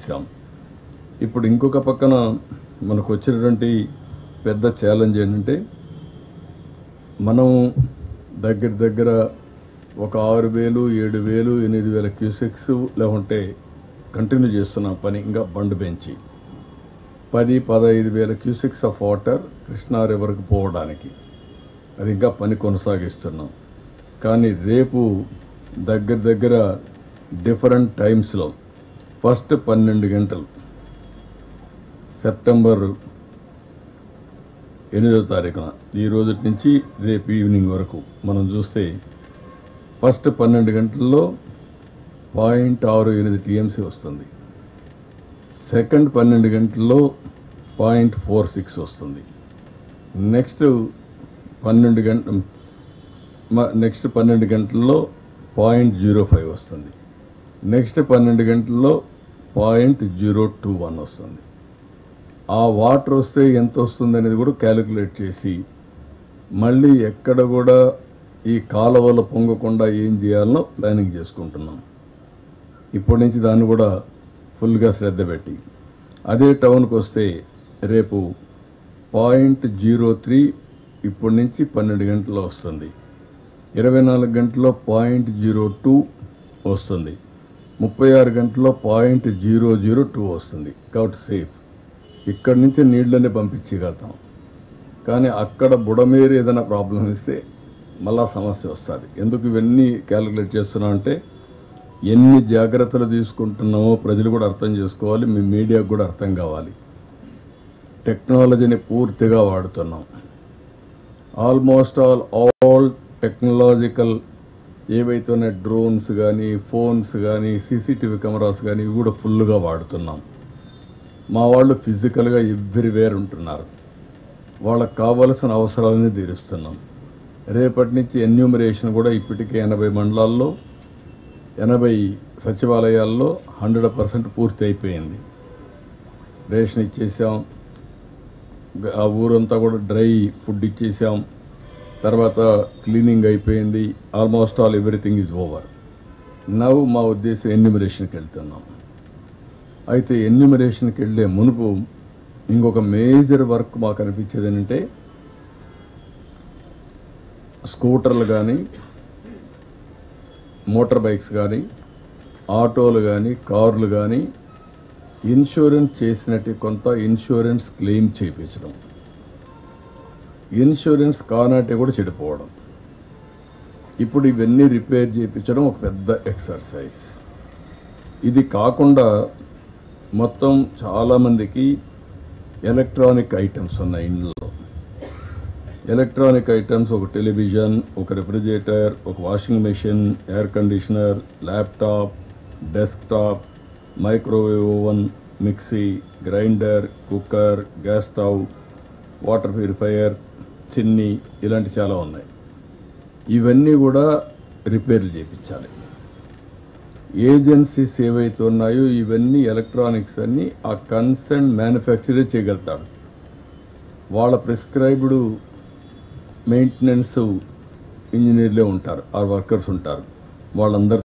చేశాం. ఇప్పుడు ఇంకొక పక్కన మనకు వచ్చినటువంటి పెద్ద ఛాలెంజ్ ఏంటంటే మనం దగ్గర ఒక 6,000, 7,000, 8,000 క్యూసెక్స్ లేకుంటే కంటిన్యూ చేస్తున్నాం పని. ఇంకా బండ్ పెంచి 10-15,000 క్యూసెక్స్ ఆఫ్ వాటర్ కృష్ణా రివర్కి పోవడానికి అది ఇంకా పని కొనసాగిస్తున్నాం. కానీ రేపు దగ్గర డిఫరెంట్ టైమ్స్లో ఫస్ట్ 12 గంటలు సెప్టెంబర్ 8వ తారీఖున ఈ రోజు నుంచి రేపు ఈవినింగ్ వరకు మనం చూస్తే ఫస్ట్ 12 గంటల్లో 0.68 టీఎంసీ వస్తుంది. సెకండ్ 12 గంటల్లో 0.46 వస్తుంది. నెక్స్ట్ 12 గంటల్లో 0.05 వస్తుంది. నెక్స్ట్ 12 గంటల్లో 0.021 వస్తుంది. ఆ వాటర్ వస్తే ఎంత వస్తుంది అనేది కూడా క్యాలిక్యులేట్ చేసి మళ్ళీ ఎక్కడ కూడా ఈ కాలువలు పొంగకుండా ఏం చేయాలనో ప్లానింగ్ చేసుకుంటున్నాం. ఇప్పటి నుంచి దాన్ని కూడా ఫుల్గా శ్రద్ధ పెట్టి అదే టౌన్కి వస్తే రేపు 0.03 ఇప్పటి నుంచి 12 గంటల్లో వస్తుంది. 24 గంటల్లో 0.02 వస్తుంది. 36 గంటల్లో 0.002 వస్తుంది. కాబట్టి సేఫ్. ఇక్కడి నుంచి నీళ్ళని పంపించగలుగుతాం. కానీ అక్కడ బుడమేరు ఏదైనా ప్రాబ్లం ఇస్తే మళ్ళా సమస్య వస్తుంది. ఎందుకు ఇవన్నీ క్యాలిక్యులేట్ చేస్తున్నామంటే ఎన్ని జాగ్రత్తలు తీసుకుంటున్నామో ప్రజలు కూడా అర్థం చేసుకోవాలి, మీ మీడియాకు కూడా అర్థం కావాలి. టెక్నాలజీని పూర్తిగా వాడుతున్నాం. ఆల్మోస్ట్ ఆల్ టెక్నాలజికల్ ఏవైతే ఉన్నాయి డ్రోన్స్ కానీ, ఫోన్స్ కానీ, సీసీటీవీ కెమెరాస్ కానీ ఇవి కూడా ఫుల్గా వాడుతున్నాం. మా వాళ్ళు ఫిజికల్గా ఎవ్రీవేర్ ఉంటున్నారు. వాళ్ళకు కావలసిన అవసరాలని తీరుస్తున్నాం. రేపటి నుంచి ఎన్యూమరేషన్ కూడా ఇప్పటికే 80 మండలాల్లో 80 సచివాలయాల్లో 100% పూర్తి అయిపోయింది. రేషన్ ఇచ్చేసాం. ఆ ఊరంతా కూడా డ్రై ఫుడ్ ఇచ్చేసాం. తర్వాత క్లీనింగ్ అయిపోయింది. Almost all everything is over. Now మా ఉద్దేశం ఎన్యూమరేషన్కి వెళ్తున్నాం. అయితే ఎన్యూమరేషన్కి వెళ్ళే మునుపు ఇంకొక మేజర్ వర్క్ మాకు అనిపించేది ఏంటంటే స్కూటర్లు కానీ, మోటార్ బైక్స్ కానీ, ఆటోలు కానీ, కార్లు కానీ ఇన్సూరెన్స్ చేసినట్టు కొంత ఇన్సూరెన్స్ క్లెయిమ్ చేయించడం, ఇన్సూరెన్స్ కానట్టే కూడా చెడిపోవడం. ఇప్పుడు ఇవన్నీ రిపేర్ చేయించడం ఒక పెద్ద ఎక్సర్సైజ్. ఇది కాకుండా మొత్తం చాలామందికి ఎలక్ట్రానిక్ ఐటమ్స్ ఉన్నాయి ఇంట్లో. ఎలక్ట్రానిక్ ఐటమ్స్ ఒక టెలివిజన్, ఒక రెఫ్రిజిరేటర్, ఒక washing machine, air conditioner, laptop, desktop, microwave oven, mixie, grinder, cooker, gas stove, water purifier, చిన్ని ఇలాంటి చాలా ఉన్నాయి. ఇవన్నీ కూడా రిపేర్లు చేయించాలి. ఏజెన్సీస్ ఏవైతే ఉన్నాయో ఇవన్నీ ఎలక్ట్రానిక్స్ అన్నీ ఆ కన్సర్న్ మ్యానుఫ్యాక్చరే చేయగలుగుతాడు. వాళ్ళ ప్రిస్క్రైబ్డ్ మెయింటెనెన్స్ ఇంజనీర్లే ఉంటారు, ఆ వర్కర్స్ ఉంటారు. వాళ్ళందరూ